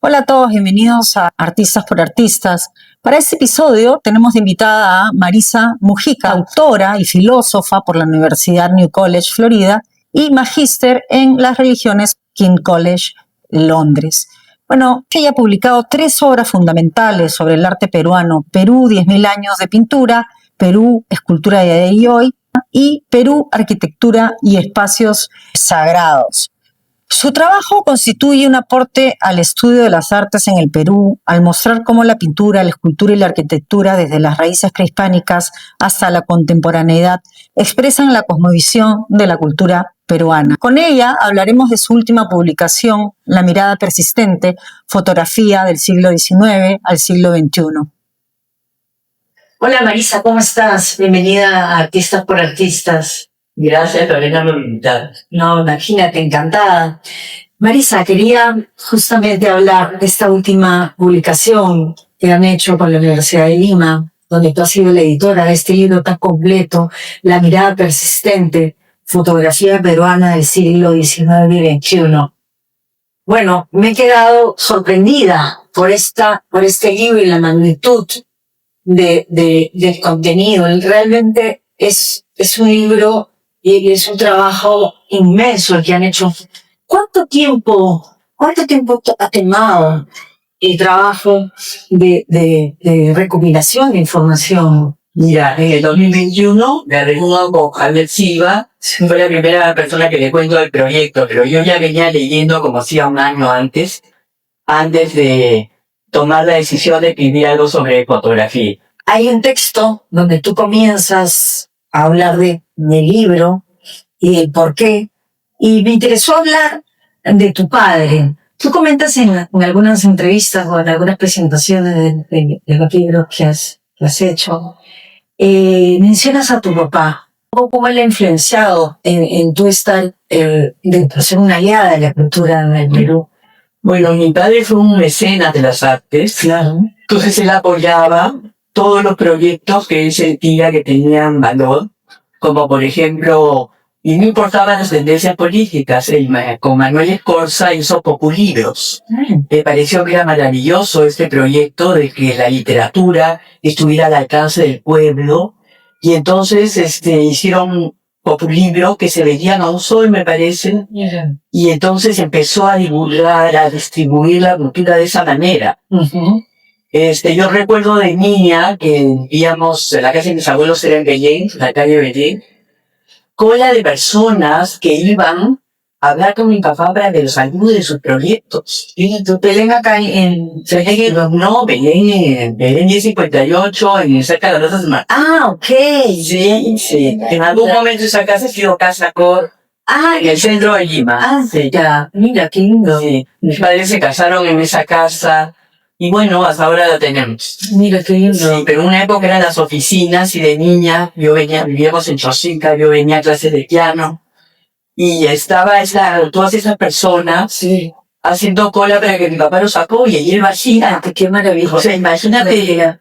Hola a todos, bienvenidos a Artistas por Artistas. Para este episodio tenemos de invitada a Marisa Mujica, autora y filósofa por la Universidad New College, Florida, y magíster en las religiones King College, Londres. Bueno, ella ha publicado 3 obras fundamentales sobre el arte peruano: Perú, 10.000 años de pintura; Perú, escultura de ayer y hoy; y Perú, arquitectura y espacios sagrados. Su trabajo constituye un aporte al estudio de las artes en el Perú, al mostrar cómo la pintura, la escultura y la arquitectura, desde las raíces prehispánicas hasta la contemporaneidad, expresan la cosmovisión de la cultura peruana. Con ella hablaremos de su última publicación, La mirada persistente, fotografía del siglo XIX al siglo XXI. Hola Marisa, ¿cómo estás? Bienvenida a Artistas por Artistas. Gracias, Lorena, por invitar. No, imagínate, encantada. Marisa, quería justamente hablar de esta última publicación que han hecho con la Universidad de Lima, donde tú has sido la editora de este libro tan completo, La mirada persistente, fotografía peruana del siglo XIX y XXI. Bueno, me he quedado sorprendida por este libro y la magnitud del contenido. Realmente es un libro y es un trabajo inmenso el que han hecho. ¿Cuánto tiempo ha tomado el trabajo de recopilación de información? Mira, en el 2021 me reúno con Javier Silva, fue la primera persona que le cuento del proyecto, pero yo ya venía leyendo como hacía un año antes de tomar la decisión de escribir algo sobre fotografía. Hay un texto donde tú comienzas a hablar del libro y el por qué, y me interesó hablar de tu padre. Tú comentas en algunas entrevistas o en algunas presentaciones de los libros que has hecho, mencionas a tu papá. ¿Cómo él ha influenciado en tu estar de ser una aliada de la cultura en el Perú? Bueno, mi padre fue un mecenas de las artes, Claro. Entonces él apoyaba todos los proyectos que él sentía que tenían valor, como por ejemplo, y no importaban las tendencias políticas, con Manuel Escorza hizo Populibros. Me pareció que era maravilloso este proyecto de que la literatura estuviera al alcance del pueblo, y entonces hicieron Populibros que se vendían a un sol, me parece, y entonces empezó a divulgar, a distribuir la cultura de esa manera. Yo recuerdo de niña que vivíamos en la casa de mis abuelos, era en Belén, la calle Belén, cola de personas que iban a hablar con mi papá para que los ayude de sus proyectos. ¿Y tu Belén acá No, Belén 1058, cerca de la Plaza de Mar. Ah, ok. Sí. En algún momento esa casa ha sido Casa Cor, en el centro de Lima. Ah, Sí. ya. Mira, qué lindo. Sí. Mis padres se casaron en esa casa. Y bueno, hasta ahora la tenemos. Mira, qué lindo. Sí, pero en una época eran las oficinas y de niña, vivíamos en Chosica, yo venía a clases de piano. Y estaba todas esas personas haciendo cola para que mi papá los apoye. Y él vacía. Qué maravilloso. O sea, imagínate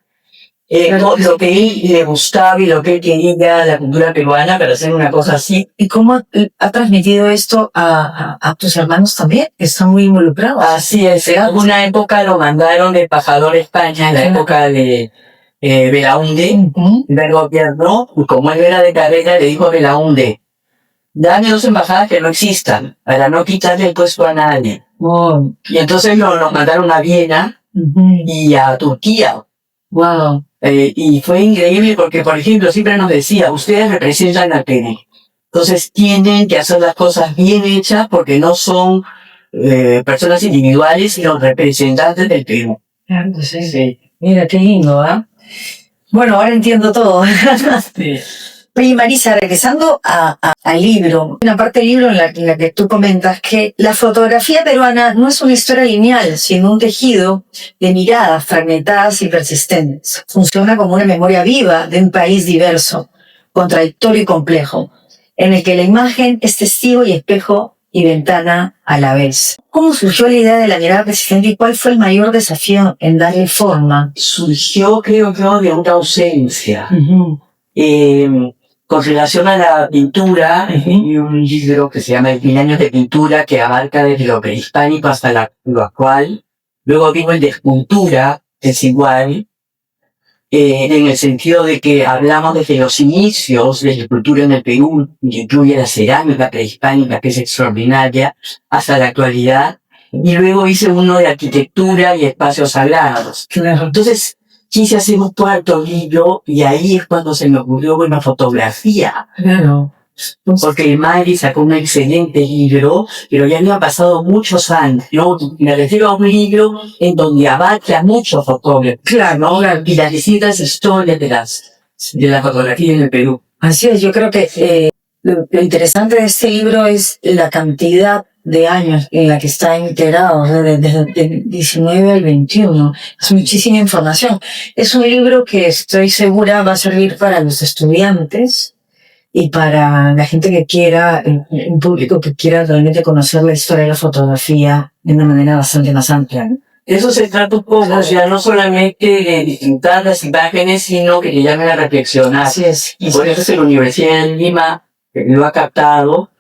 lo que él le gustaba y lo que él quería a la cultura peruana para hacer una cosa así. ¿Y cómo ha transmitido esto a tus hermanos también? Que están muy involucrados. Así es. En alguna época lo mandaron de embajador a España, en la época de Belaúnde, del gobierno, y como él era de carrera, le dijo a Belaúnde: dame 2 embajadas que no existan, para no quitarle el puesto a nadie. Y entonces nos mandaron a Viena y a Turquía. Wow. Y fue increíble porque, por ejemplo, siempre nos decía: ustedes representan al Perú. Entonces tienen que hacer las cosas bien hechas porque no son personas individuales, sino representantes del Perú. Claro, sí. Mira, qué lindo, ¿ah? Bueno, ahora entiendo todo. Sí. Oye, Marisa, regresando al libro, una parte del libro en la que tú comentas que la fotografía peruana no es una historia lineal, sino un tejido de miradas fragmentadas y persistentes. Funciona como una memoria viva de un país diverso, contradictorio y complejo, en el que la imagen es testigo y espejo y ventana a la vez. ¿Cómo surgió la idea de la mirada persistente y cuál fue el mayor desafío en darle forma? Surgió, creo yo, de una ausencia. Con relación a la pintura, hay un libro que se llama 10.000 años de pintura, que abarca desde lo prehispánico hasta lo actual, Luego vino el de escultura, que es igual, en el sentido de que hablamos desde los inicios de la escultura en el Perú, que incluye la cerámica prehispánica, que es extraordinaria, hasta la actualidad. Y luego hice uno de arquitectura y espacios sagrados. Claro. Entonces, quise hacer un cuarto libro y ahí es cuando se me ocurrió una fotografía. Claro. Porque Mari sacó un excelente libro, pero ya habían pasado muchos años, ¿no? Me refiero a un libro en donde abarca muchos fotógrafos, Claro, ¿no? claro. Y las distintas historias de la fotografía en el Perú. Así es, yo creo que lo interesante de este libro es la cantidad de años en la que está integrado, desde el 19 al 21. Es muchísima información. Es un libro que estoy segura va a servir para los estudiantes y para la gente que quiera, un público que quiera realmente conocer la historia de la fotografía de una manera bastante más amplia, ¿no? Eso se trata un poco, o sea, no solamente de disfrutar las imágenes, sino que le llamen a reflexionar. Así es. Y por eso es que la Universidad de Lima lo ha captado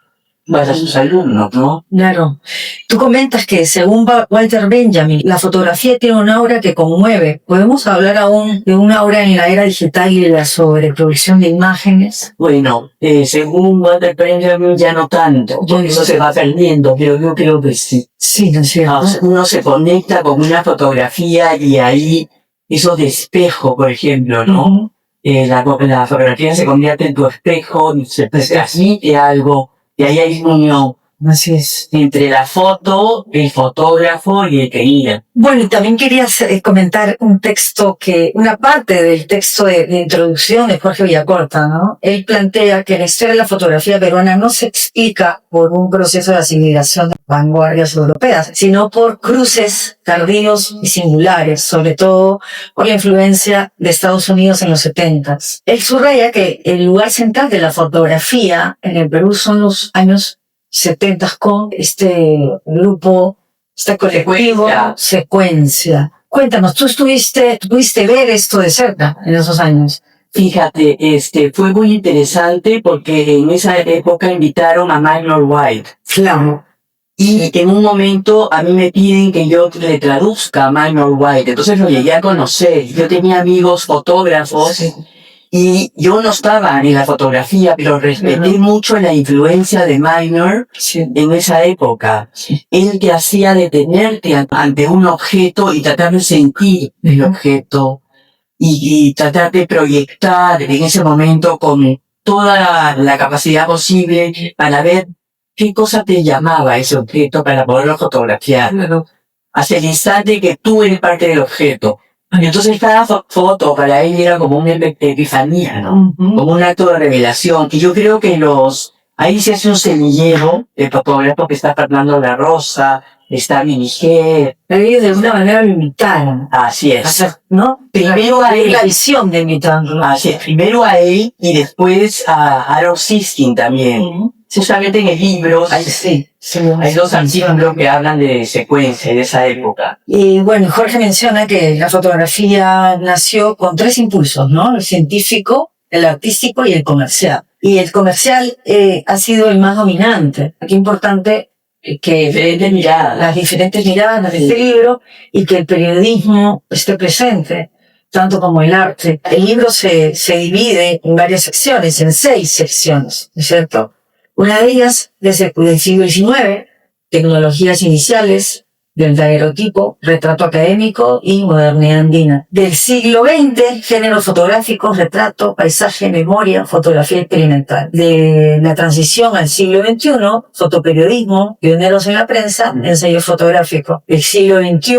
para sus alumnos, ¿no? Claro. Tú comentas que según Walter Benjamin, la fotografía tiene una aura que conmueve. ¿Podemos hablar aún de una aura en la era digital y de la sobreproducción de imágenes? Bueno, según Walter Benjamin ya no tanto, porque eso se va perdiendo, pero yo creo que sí. Sí, ¿no es cierto? Uno se conecta con una fotografía y ahí, eso de espejo, por ejemplo, ¿no? Ujú. La fotografía se convierte en tu espejo y se transmite algo, y ahí hay unión Así es. entre la foto, el fotógrafo y el que guía. Bueno, y también quería comentar una parte del texto de introducción de Jorge Villacorta, ¿no? Él plantea que la historia de la fotografía peruana no se explica por un proceso de asimilación de vanguardias europeas, sino por cruces tardíos y singulares, sobre todo por la influencia de Estados Unidos en los 70s. Él subraya que el lugar central de la fotografía en el Perú son los años 70 con este grupo, este colectivo, Secuencia. Cuéntanos, ¿tú pudiste ver esto de cerca en esos años? Fíjate, fue muy interesante porque en esa época invitaron a Minor White. Claro. Y en un momento a mí me piden que yo le traduzca a Minor White. Entonces lo llegué a conocer. Yo tenía amigos fotógrafos. Sí. Y yo no estaba en la fotografía, pero respeté mucho la influencia de Minor en esa época. Él te hacía detenerte ante un objeto y tratar de sentir el objeto y tratar de proyectar en ese momento con toda la capacidad posible para ver qué cosa te llamaba ese objeto para poderlo fotografiar. Claro. Hasta el instante que tú eres parte del objeto. Y entonces cada foto para él era como una epifanía, ¿no? Uh-huh. Como un acto de revelación. Y yo creo que ahí se hace un semillero de fotógrafo que está Fernando La Rosa, está Miniger. Ellos de alguna manera lo imitaron. Así es. ¿No? Primero a él. La visión de imitarlo. Así es. Primero a él y después a Aaron Siskin también. Uh-huh. Justamente en el libro Sí. hay dos artículos que hablan de Secuencia de esa época. Y bueno, Jorge menciona que la fotografía nació con 3 impulsos, ¿no? El científico, el artístico y el comercial. Y el comercial ha sido el más dominante. Aquí importante que las diferentes miradas de este libro y que el periodismo esté presente, tanto como el arte. El libro se divide en varias secciones, en 6 secciones, ¿no es cierto? Una de ellas, desde el siglo XIX, tecnologías iniciales, del daguerrotipo, retrato académico y modernidad andina. Del siglo XX, géneros fotográficos, retrato, paisaje, memoria, fotografía experimental. De la transición al siglo XXI, fotoperiodismo, pioneros en la prensa, ensayo fotográfico. Del siglo XXI,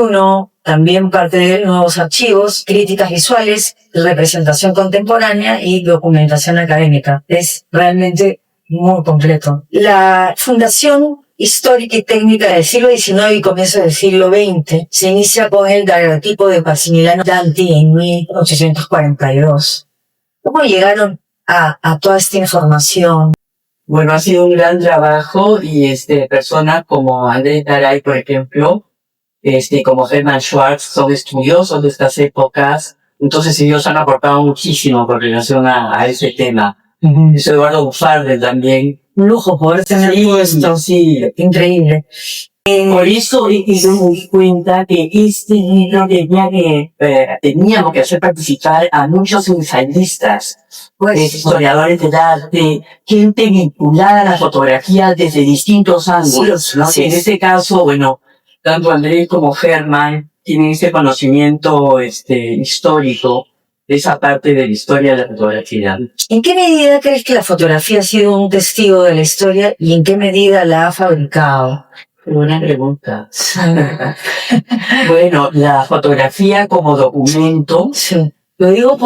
también parte de nuevos archivos, críticas visuales, representación contemporánea y documentación académica. Es realmente muy completo. La Fundación Histórica y Técnica del siglo XIX y comienzo del siglo XX se inicia con el daguerrotipo de Maximiliano Danti en 1842. ¿Cómo llegaron a toda esta información? Bueno, ha sido un gran trabajo y personas como Andrés Garay, por ejemplo, como Hermann Schwartz, son estudiosos de estas épocas. Entonces ellos han aportado muchísimo con relación a ese tema. Eso Eduardo Bufarde también. Un lujo poder tener todo esto. Sí. Increíble. Por eso es que yo me di cuenta que este libro teníamos que hacer participar a muchos ensayistas, historiadores del arte, gente vinculada a la fotografía desde distintos ángulos, ¿no? Sí. En este caso, bueno, tanto Andrés como Germán tienen ese conocimiento histórico de esa parte de la historia de la fotografía. ¿En qué medida crees que la fotografía ha sido un testigo de la historia y en qué medida la ha fabricado? Buena pregunta. Bueno, la fotografía como documento. Sí. Lo digo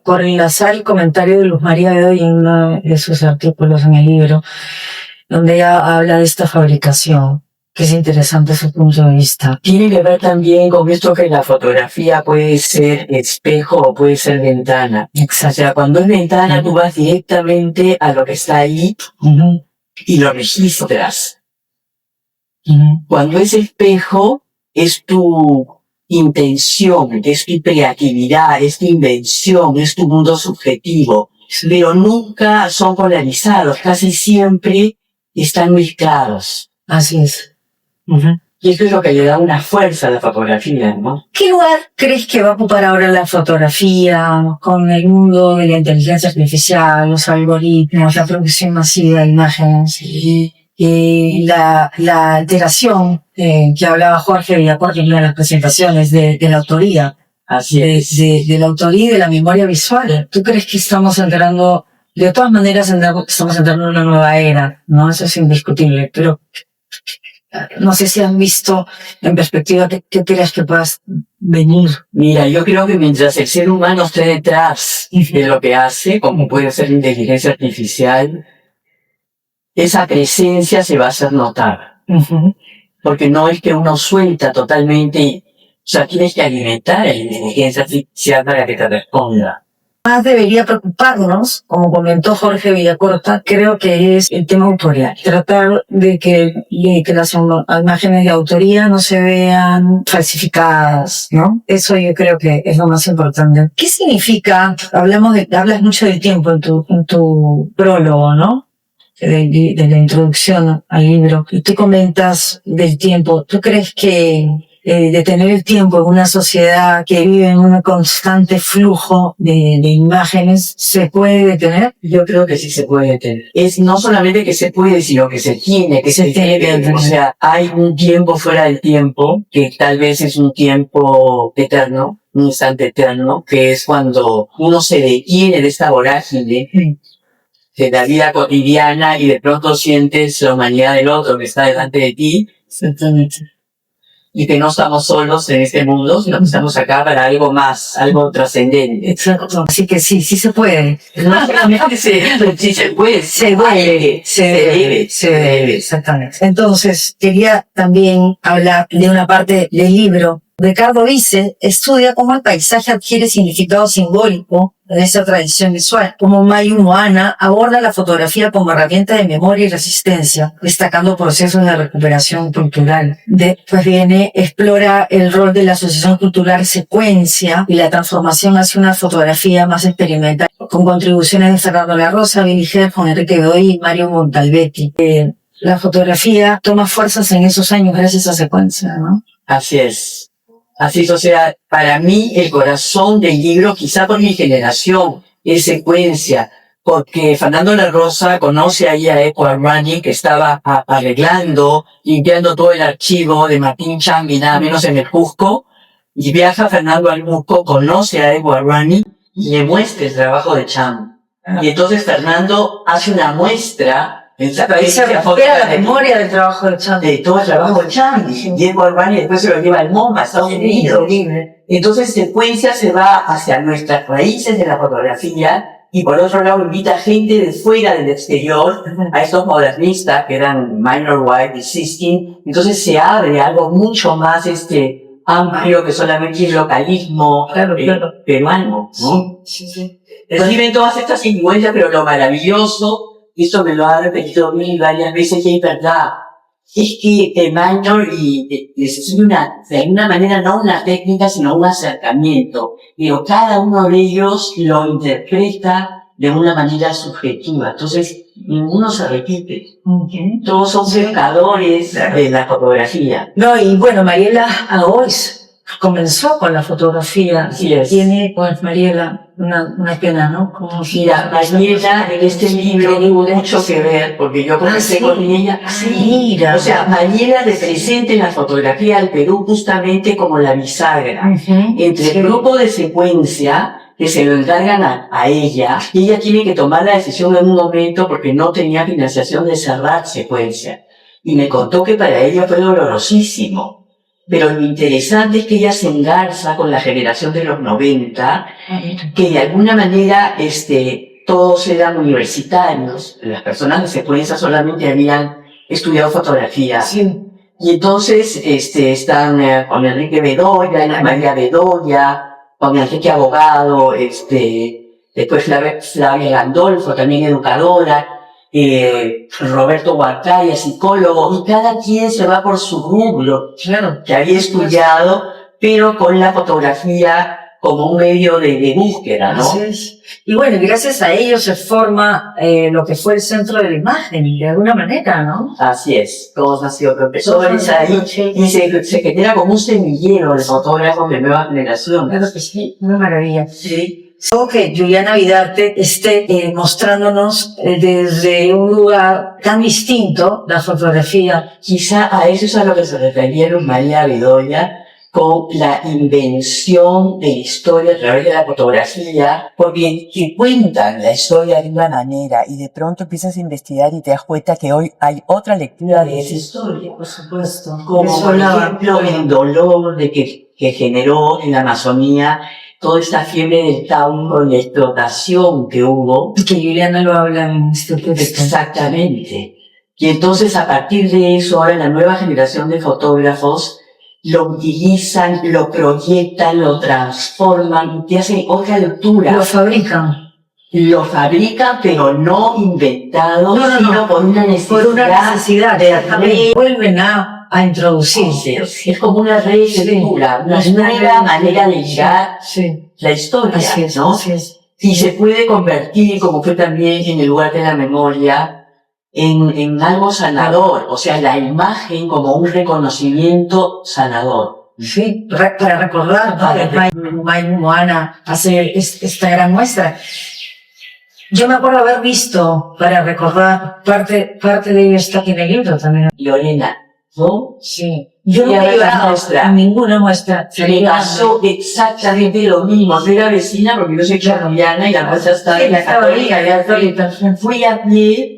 por enlazar el comentario de Luz María Bedoy en uno de sus artículos en el libro, donde ella habla de esta fabricación, que es interesante su punto de vista. Tiene que ver también con esto que la fotografía puede ser espejo o puede ser ventana. Exacto. O sea, cuando es ventana, tú vas directamente a lo que está ahí y lo registras. Cuando es espejo, es tu intención, es tu creatividad, es tu invención, es tu mundo subjetivo. Pero nunca son polarizados, casi siempre están mezclados. Así es. Y esto es lo que le da una fuerza a la fotografía, ¿no? ¿Qué lugar crees que va a ocupar ahora la fotografía con el mundo de la inteligencia artificial, los algoritmos, la producción masiva de imágenes? La alteración que hablaba Jorge Villacorta en una de las presentaciones de la autoría, Así es. de la autoría y de la memoria visual. ¿Tú crees que estamos entrando, de todas maneras estamos entrando en una nueva era, ¿no? Eso es indiscutible, pero no sé si han visto en perspectiva qué crees que puedas venir. Mira, yo creo que mientras el ser humano esté detrás de lo que hace, como puede ser la inteligencia artificial, esa presencia se va a hacer notar. Porque no es que uno suelta totalmente, o sea, tienes que alimentar a la inteligencia artificial para que te responda. Más debería preocuparnos, como comentó Jorge Villacorta, creo que es el tema autorial. Tratar de que las imágenes de autoría no se vean falsificadas, ¿no? Eso yo creo que es lo más importante. ¿Qué significa? Hablas mucho del tiempo en tu prólogo, ¿no? De la introducción al libro. Y tú comentas del tiempo. ¿Tú crees que detener el tiempo en una sociedad que vive en un constante flujo de imágenes se puede detener? Yo creo que sí se puede detener. Es no solamente que se puede, sino que se tiene, que se debe. O sea, hay un tiempo fuera del tiempo, que tal vez es un tiempo eterno, un instante eterno, que es cuando uno se detiene de esta vorágine de la vida cotidiana y de pronto sientes la humanidad del otro que está delante de ti. Exactamente. Y que no estamos solos en este mundo, sino que estamos acá para algo más, algo trascendente. Exacto. Así que sí se puede. No solamente sí se puede, se debe. Exactamente. Entonces, quería también hablar de una parte del libro. Ricardo Vice estudia cómo el paisaje adquiere significado simbólico en esa tradición visual, como Mayu Moana aborda la fotografía como herramienta de memoria y resistencia, destacando procesos de recuperación cultural. Después explora el rol de la asociación cultural secuencia y la transformación hacia una fotografía más experimental, con contribuciones de Fernando La Rosa, Billy Juan Enrique Bedoy y Mario Montalbetti. La fotografía toma fuerzas en esos años gracias a secuencia, ¿no? Así es. Así es, o sea, para mí el corazón del libro, quizá por mi generación, es secuencia, porque Fernando La Rosa conoce ahí a Edward Rani, que estaba arreglando, limpiando todo el archivo de Martín Chang y nada menos en el Cusco, y viaja Fernando al Cusco, conoce a Edward Rani y le muestra el trabajo de Chang. Y entonces Fernando hace una muestra. Ahí se recupera la memoria del trabajo de Chang. De todo el trabajo de Chang. Y Edward Rani después se lo lleva al MoMA, a Estados Unidos. Entonces secuencia se va hacia nuestras raíces de la fotografía y por otro lado invita a gente de fuera del exterior, a estos modernistas que eran Minor White y Siskin. Entonces se abre algo mucho más amplio que solamente el localismo peruano, ¿no? Reciben todas estas influencias, pero lo maravilloso, eso me lo ha repetido varias veces y es verdad, es que Minor es de alguna manera no una técnica, sino un acercamiento. Pero cada uno de ellos lo interpreta de una manera subjetiva. Entonces, ninguno se repite. Todos son pescadores de la fotografía. No, y bueno, Mariela Agois comenzó con la fotografía. Así es. Tiene, pues, Mariela, una pena, ¿no? Como Mira, Mariela en este libro tuvo mucho que ver, porque yo comencé ¿sí? con ella. Sí, Mira. o sea, Mariela representa en la fotografía al Perú justamente como la bisagra entre el grupo de secuencia que se lo encargan a ella, y ella tiene que tomar la decisión en un momento porque no tenía financiación de cerrar secuencia. Y me contó que para ella fue dolorosísimo. Pero lo interesante es que ella se engarza con la generación de los 90, que de alguna manera, todos eran universitarios, las personas de secuencia solamente habían estudiado fotografía. Sí. Y entonces, están con Enrique Bedoya, Ana María Bedoya, con Enrique Abogado, después Flavia Gandolfo, también educadora, Roberto Huarcaya, psicólogo, y cada quien se va por su rubro, Claro. que había estudiado, pero con la fotografía como un medio de búsqueda, ¿no? Así es. Y bueno, gracias a ellos se forma lo que fue el Centro de la Imagen, de alguna manera, ¿no? Así es, todos han sido profesores ahí, y se genera como un semillero de fotógrafos de nueva generación. Claro que sí, una maravilla. Sí. Creo que Juliana Vidarte esté mostrándonos desde un lugar tan distinto la fotografía. Quizá a eso es a lo que se referieron María Bedoya con la invención de la historia a través de la fotografía, Porque te cuentan la historia de una manera y de pronto empiezas a investigar y te das cuenta que hoy hay otra lectura de esa historia. Por supuesto. como Eso por hablaba. ejemplo el dolor que generó en la Amazonía toda esta fiebre del Tauro y la explotación que hubo. Que Juliana lo habla en este texto. Exactamente. Y entonces a partir de eso, ahora la nueva generación de fotógrafos lo utilizan, lo proyectan, lo transforman, y hacen otra lectura. Lo fabrican. Lo fabrican, pero no inventado, No, sino por una necesidad. Por una necesidad. de Vuelven a introducirse. Es como una relectura, una nueva manera de mirar Sí. la historia, Así es, ¿no? así es. Y se puede convertir, como fue también en el lugar de la memoria, en algo sanador, o sea, la imagen como un reconocimiento sanador. Sí, para recordar, ¿no? Mayu Moana hace esta gran muestra. Yo me acuerdo haber visto, para recordar, parte de ello está aquí en el libro también. Lorena, ¿no? Sí. Yo no Y a he ver la llevado muestra. a ninguna muestra. Me pasó exactamente lo mismo. Yo era vecina porque yo soy colombiana y la muestra estaba en la Católica. Fui a pie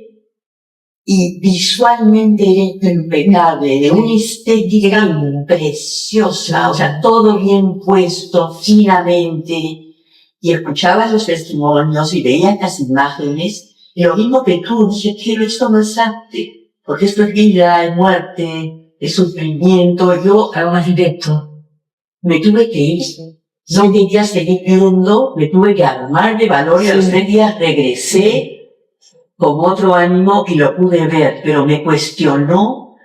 y visualmente era impecable, de una estética preciosa, o sea, todo bien puesto, finamente, y escuchabas los testimonios y veías las imágenes, y lo mismo que tú, dije, quiero esto más arte, porque esto es vida, es muerte, es sufrimiento. Yo Algo más directo. me tuve que ir, no quería seguir viendo, me tuve que armar de valor y a los 3 días regresé con otro ánimo y lo pude ver, pero me cuestionó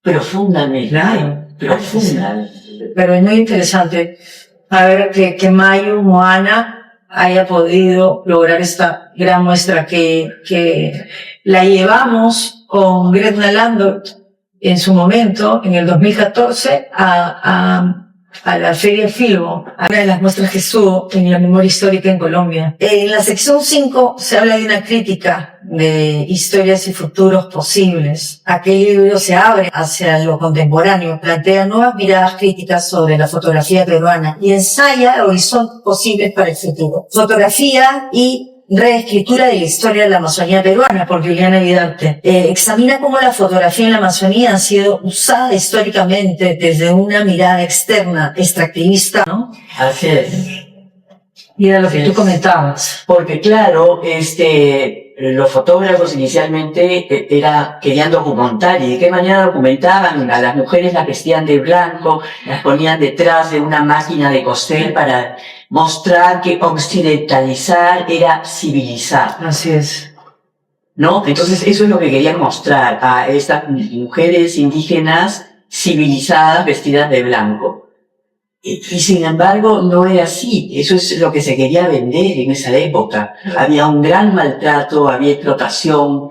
profundamente. Claro. Profundamente. Pero es muy interesante a ver que Mayu Moana haya podido lograr esta gran muestra que la llevamos con Gretna Landot en su momento, en el 2014, a la Feria Filmo, a una de las muestras que estuvo en la memoria histórica en Colombia. En la sección 5 se habla de una crítica de historias y futuros posibles. Aquel libro se abre hacia lo contemporáneo, plantea nuevas miradas críticas sobre la fotografía peruana y ensaya horizontes posibles para el futuro. Fotografía y reescritura de la historia de la Amazonía peruana por Juliana Vidarte. Examina cómo la fotografía en la Amazonía ha sido usada históricamente desde una mirada externa, extractivista, ¿no? Así es. Y era lo que tú comentabas. Porque claro, los fotógrafos inicialmente querían documentar, y de qué manera documentaban. A las mujeres las vestían de blanco, las ponían detrás de una máquina de coser para mostrar que occidentalizar era civilizar, Así es. ¿no? Entonces eso es lo que querían mostrar a estas mujeres indígenas civilizadas vestidas de blanco. Y sin embargo, no era así. Eso es lo que se quería vender en esa época. Había un gran maltrato, había explotación.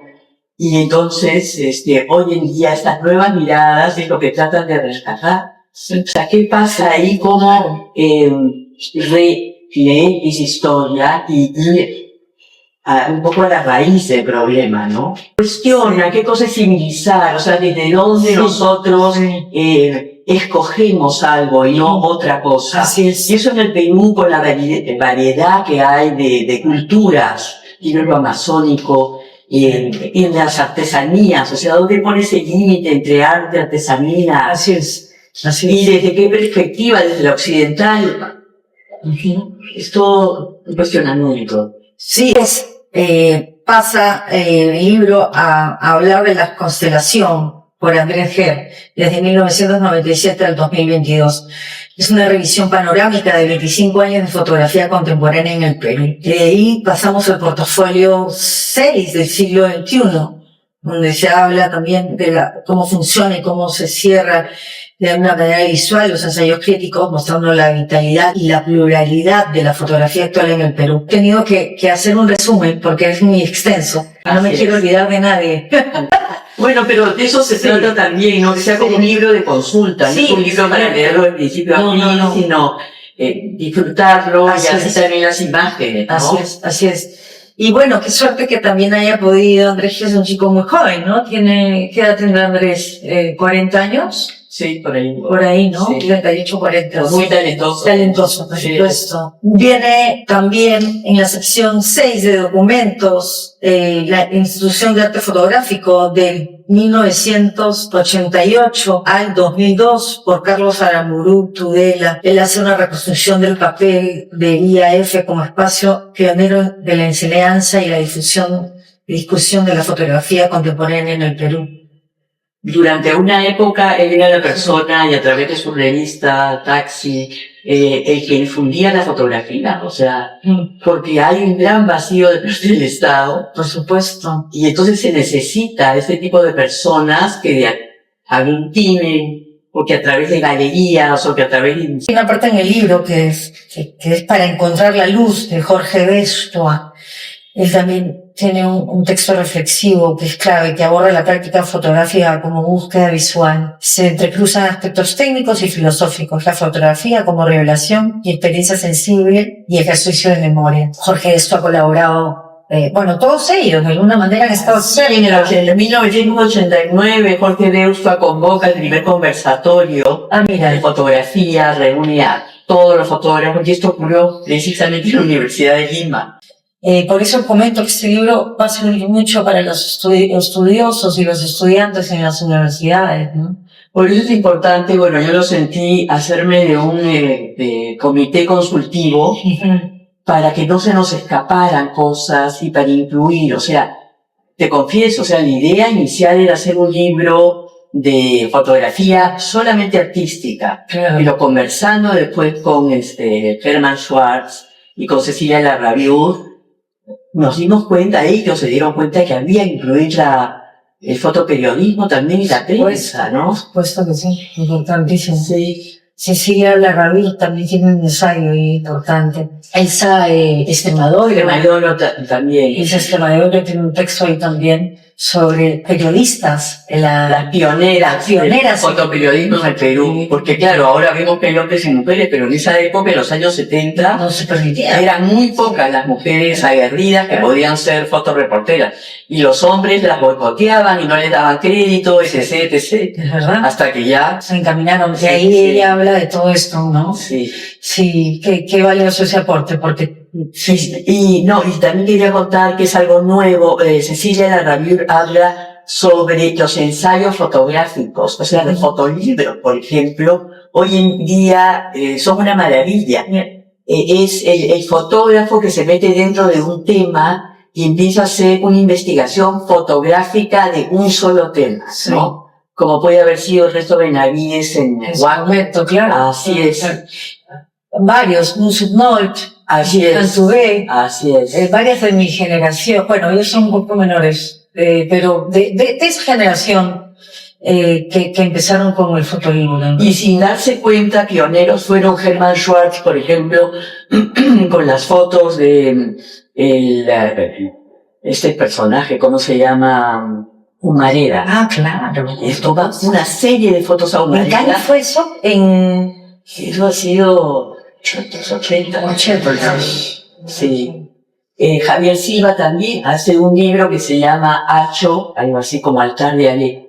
Y entonces, hoy en día, estas nuevas miradas es lo que tratan de rescatar. O sea, ¿qué pasa ahí? ¿Cómo releer esa historia y ir un poco a la raíz del problema, ¿no? Cuestiona qué cosa es civilizar, o sea, desde dónde nosotros escogemos algo y no otra cosa. Así es. Y eso en el Perú, con la variedad que hay de culturas, y lo amazónico, y en las artesanías, o sea, ¿dónde pone ese límite entre arte y artesanía? Así es. Así ¿Y es. desde qué perspectiva? Desde la occidental. Es todo un cuestionamiento. Sí, pasa el libro a hablar de la constelación por Andrés Ger, desde 1997 al 2022. Es una revisión panorámica de 25 años de fotografía contemporánea en el Perú. De ahí pasamos al portafolio 6 del siglo XXI, donde se habla también de cómo funciona y cómo se cierra de una manera visual los ensayos críticos, mostrando la vitalidad y la pluralidad de la fotografía actual en el Perú. He tenido que hacer un resumen porque es muy extenso. No me quiero olvidar de nadie. Bueno, pero de eso se trata también, ¿no? Que sea como un libro de consulta, no es un libro para leerlo de principio a fin, sino disfrutarlo y así también las imágenes, ¿no? Así es. Y bueno, qué suerte que también haya podido. Andrés es un chico muy joven, ¿no? ¿Qué edad tendrá Andrés? ¿40 años? Sí, por ahí. Por ahí, ¿no? Sí. 38, 40. Muy talentoso. Talentoso, por supuesto. Viene también en la sección 6 de documentos, la Institución de Arte Fotográfico del 1988 al 2002 por Carlos Aramburú Tudela. Él hace una reconstrucción del papel de IAF como espacio pionero de la enseñanza y la difusión y discusión de la fotografía contemporánea en el Perú. Durante una época él era la persona, y a través de su revista Taxi, el que difundía la fotografía, o sea, porque hay un gran vacío de parte del Estado. Por supuesto. Y entonces se necesita este tipo de personas que aglutinen, o que a través de galerías, o que a través de... Hay una parte en el libro que es para encontrar la luz, de Jorge Bestua. Él también tiene un texto reflexivo que es clave, que aborda la práctica fotográfica como búsqueda visual. Se entrecruzan aspectos técnicos y filosóficos, la fotografía como revelación y experiencia sensible y ejercicio de memoria. Jorge Bestua ha colaborado, todos ellos de alguna manera han estado cerca. En 1989 Jorge Bestua convoca el primer conversatorio de fotografía, reúne a todos los fotógrafos, y esto ocurrió precisamente en la Universidad de Lima. Por eso comento que este libro va a servir mucho para los estudiosos y los estudiantes en las universidades, ¿no? Por eso es importante, yo lo sentí, hacerme de un comité consultivo para que no se nos escaparan cosas y para incluir, o sea, te confieso, la idea inicial era hacer un libro de fotografía solamente artística, pero conversando después con Hermann Schwartz y con Cecilia Larraviud, nos dimos cuenta, ellos se dieron cuenta que había que incluir el fotoperiodismo también y la prensa, ¿no? Por supuesto que sí, importantísimo. Sí. Cecilia Larraviud también tiene un ensayo importante. Elsa Extremadura también. Elsa Extremadura tiene un texto ahí también sobre periodistas, las pioneras del fotoperiodismo en el Perú, porque claro, ahora vemos que hay hombres y mujeres, pero en esa época, en los años 70, no se permitía. Eran muy pocas las mujeres aguerridas que podían ser fotoreporteras, y los hombres las boicoteaban y no les daban crédito, etc. Es verdad. Hasta que ya se encaminaron. De ahí ella habla de todo esto, ¿no? Sí. Sí, qué valioso ese aporte, porque sí, y también quería contar que es algo nuevo. Cecilia Larraviud habla sobre los ensayos fotográficos, o sea, los fotolibros, por ejemplo. Hoy en día son una maravilla. Es el fotógrafo que se mete dentro de un tema y empieza a hacer una investigación fotográfica de un solo tema, ¿no? Como puede haber sido el resto de Benavides en momento, claro. Así es. Varios, un Subnolt. Así es. Cantubé, así es. Varias de mi generación, ellos son un poco menores, pero de esa generación, que empezaron con el fotolibro, ¿no? Y sin darse cuenta, pioneros fueron Hermann Schwartz, por ejemplo, con las fotos de este personaje, ¿cómo se llama? Humareda. Ah, claro. Esto va una serie de fotos a ¿En qué año Humareda. fue eso? En Eso ha sido 80. 80. Sí. Javier Silva también hace un libro que se llama Hacho, algo así como Altar de Ale.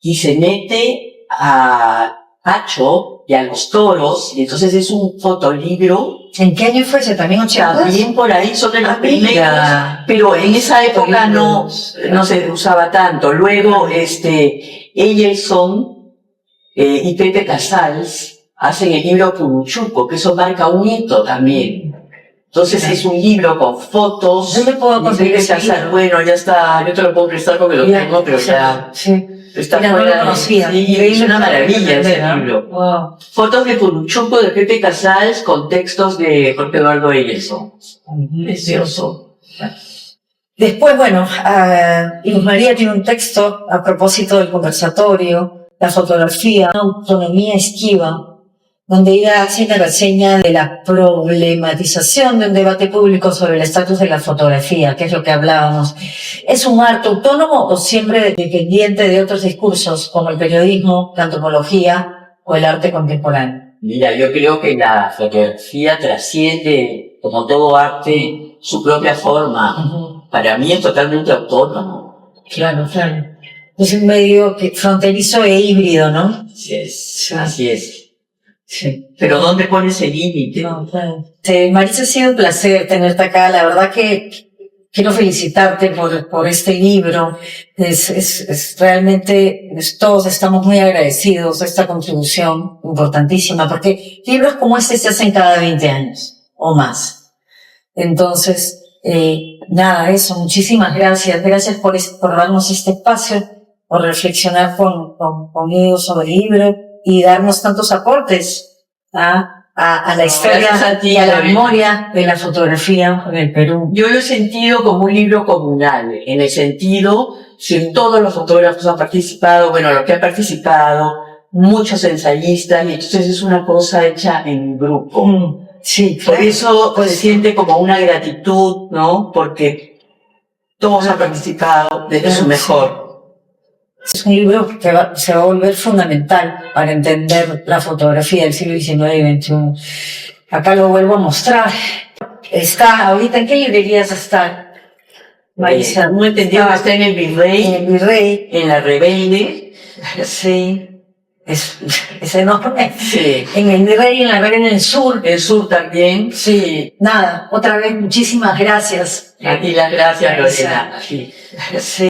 Y se mete a Hacho y a los toros, y entonces es un fotolibro. ¿En qué año fue ese? ¿También 80? También por ahí son de los Ah, mira. primeros, pero en esa época no se usaba tanto. Luego, Eyelson y Pepe Casals hacen el libro Puruchuco, que eso marca un hito también. Entonces es un libro con fotos. Yo me puedo conseguir Pepe ese Casals, libro. bueno, ya está, yo te lo puedo prestar porque lo tengo, pero ya Sí. está Mira, no lo fuera. conocía. Sí, es una maravilla ese libro. Wow. Fotos de Puruchuco de Pepe Casals con textos de Jorge Eduardo Eyelson. Precioso. Después, bueno, Luz María tiene un texto a propósito del conversatorio, la fotografía, una autonomía esquiva, donde ella hace una reseña de la problematización de un debate público sobre el estatus de la fotografía, que es lo que hablábamos. ¿Es un arte autónomo o siempre dependiente de otros discursos, como el periodismo, la antropología o el arte contemporáneo? Mira, yo creo que la fotografía trasciende, como todo arte, su propia forma. Para mí es totalmente autónomo. Claro, claro. Es un medio fronterizo e híbrido, ¿no? Así es. Sí. Pero ¿dónde pones el límite? No, claro. Marisa, ha sido un placer tenerte acá. La verdad que quiero felicitarte por este libro. Es realmente, todos estamos muy agradecidos de esta contribución importantísima, porque libros como este se hacen cada 20 años o más. Entonces, nada, eso, muchísimas gracias. Gracias por darnos este espacio, por reflexionar conmigo sobre el libro y darnos tantos aportes a la historia y a la memoria de la fotografía en el Perú. Yo lo he sentido como un libro comunal, en el sentido, si todos los fotógrafos han participado, bueno, los que han participado, muchos ensayistas, y entonces es una cosa hecha en grupo. Sí, Por eso se siente como una gratitud, ¿no? Porque todos han participado desde su mejor. Es un libro que se va a volver fundamental para entender la fotografía del siglo XIX y XXI. Acá lo vuelvo a mostrar. Está, ahorita, ¿en qué librerías está? Marisa, No entendió que está en el Virrey, en el Virrey. en la Rebelde. Sí. Es enorme. Sí. En el Virrey, en la Rebelde, en el sur. El sur también. Sí. Nada, otra vez, muchísimas gracias. A ti las gracias, Lorena. Sí. Sí.